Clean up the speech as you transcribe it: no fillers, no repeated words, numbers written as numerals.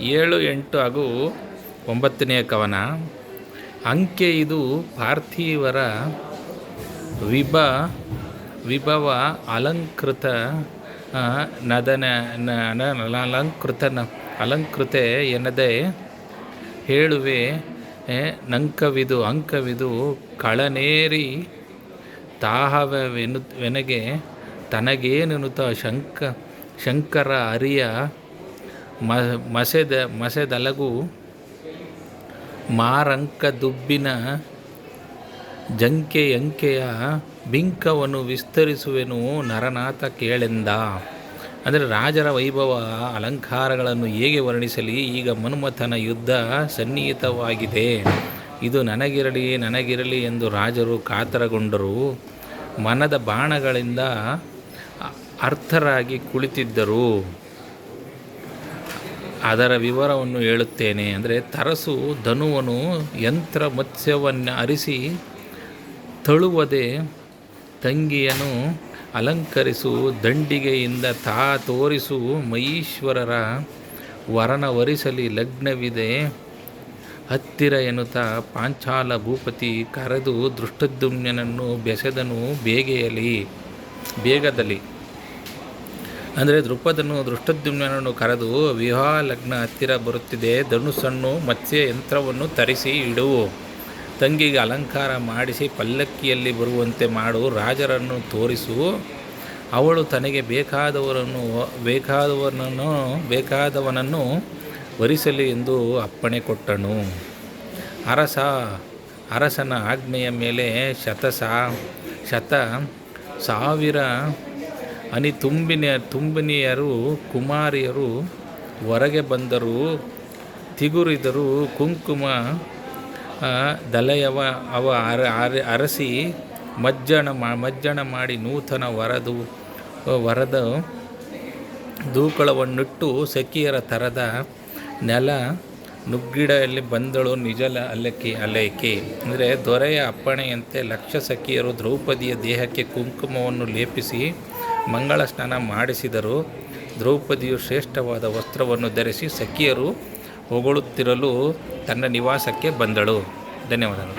7, 8 ಹಾಗೂ 9ನೇ ಕವನ. ಅಂಕೆ ಇದು ಪಾರ್ಥಿವರ ವಿಭವ ಅಲಂಕೃತ ಅಲಂಕೃತೆ ಎನ್ನದೆ ಹೇಳುವೆ ಅಂಕವಿದು ಕಳನೇರಿ ತಾಹವೆನಗೆ ತನಗೇನೆನುತ ಶಂಕರ ಅರಿಯ ಮಸೆದಲಗು ಮಾರಂಕ ದುಬ್ಬಿನ ಜಂಕೆಯ ಬಿಂಕವನ್ನು ವಿಸ್ತರಿಸುವೆನು ನರನಾಥ ಕೇಳೆಂದ. ಅಂದರೆ ರಾಜರ ವೈಭವ ಅಲಂಕಾರಗಳನ್ನು ಹೇಗೆ ವರ್ಣಿಸಲಿ? ಈಗ ಮನ್ಮಥನ ಯುದ್ಧ ಸನ್ನಿಹಿತವಾಗಿದೆ, ಇದು ನನಗಿರಲಿ ಎಂದು ರಾಜರು ಕಾತರಗೊಂಡರು. ಮನದ ಬಾಣಗಳಿಂದ ಅರ್ಥರಾಗಿ ಕುಳಿತಿದ್ದರು. ಅದರ ವಿವರವನ್ನು ಹೇಳುತ್ತೇನೆ. ಅಂದರೆ ತರಸು ಧನುವನು ಯಂತ್ರ ಮತ್ಸ್ಯವನ್ನು ಅರಿಸಿ ತಳುವದೆ ತಂಗಿಯನು ಅಲಂಕರಿಸು ದಂಡಿಗೆಯಿಂದ ತೋರಿಸು ಮಹೀಶ್ವರರ ವರನ ವರಿಸಲಿ ಲಗ್ನವಿದೆ ಹತ್ತಿರ ಎನ್ನುತ್ತಾ ಪಾಂಚಾಲ ಭೂಪತಿ ಕರೆದು ದೃಷ್ಟದ್ಯುಮ್ನನನ್ನು ಬೆಸೆದನು ಬೇಗದಲ್ಲಿ. ಅಂದರೆ ದೃಪದನು ದೃಷ್ಟದ್ಯುಮ್ನನನ್ನು ಕರೆದು ವಿವಾಹ ಲಗ್ನ ಹತ್ತಿರ ಬರುತ್ತಿದೆ, ಧನುಸ್ಸನ್ನು ಮತ್ಸ್ಯ ಯಂತ್ರವನ್ನು ತರಿಸಿ ಇಡು, ತಂಗಿಗೆ ಅಲಂಕಾರ ಮಾಡಿಸಿ ಪಲ್ಲಕ್ಕಿಯಲ್ಲಿ ಬರುವಂತೆ ಮಾಡು, ರಾಜರನ್ನು ತೋರಿಸು, ಅವಳು ತನಗೆ ಬೇಕಾದವನನ್ನು ವರಿಸಲಿ ಎಂದು ಅಪ್ಪಣೆ ಕೊಟ್ಟನು. ಅರಸನ ಆಜ್ಞೆಯ ಮೇಲೆ 100,000 ಅನಿ ತುಂಬಿನಿಯರು ಕುಮಾರಿಯರು ಹೊರಗೆ ಬಂದರು, ತಿಗುರಿದರು. ಕುಂಕುಮ ದಲಯವ ಅರಸಿ ಮಜ್ಜನ ಮಾಡಿ ನೂತನ ವರದ ದೂಕಳವನ್ನಿಟ್ಟು ಸಖಿಯರ ತರದ ನೆಲ ನುಗ್ಗಿಡಲ್ಲಿ ಬಂದಳು ನಿಜಲ ಅಲೈಕೆ. ಅಂದರೆ ದೊರೆಯ ಅಪ್ಪಣೆಯಂತೆ 100 ಸಖಿಯರು ದ್ರೌಪದಿಯ ದೇಹಕ್ಕೆ ಕುಂಕುಮವನ್ನು ಲೇಪಿಸಿ ಮಂಗಳ ಸ್ನಾನ ಮಾಡಿಸಿದರು. ದ್ರೌಪದಿಯು ಶ್ರೇಷ್ಠವಾದ ವಸ್ತ್ರವನ್ನು ಧರಿಸಿ ಸಖಿಯರು ಹೊಗಳುತ್ತಿರಲು ತನ್ನ ನಿವಾಸಕ್ಕೆ ಬಂದಳು. ಧನ್ಯವಾದಗಳು.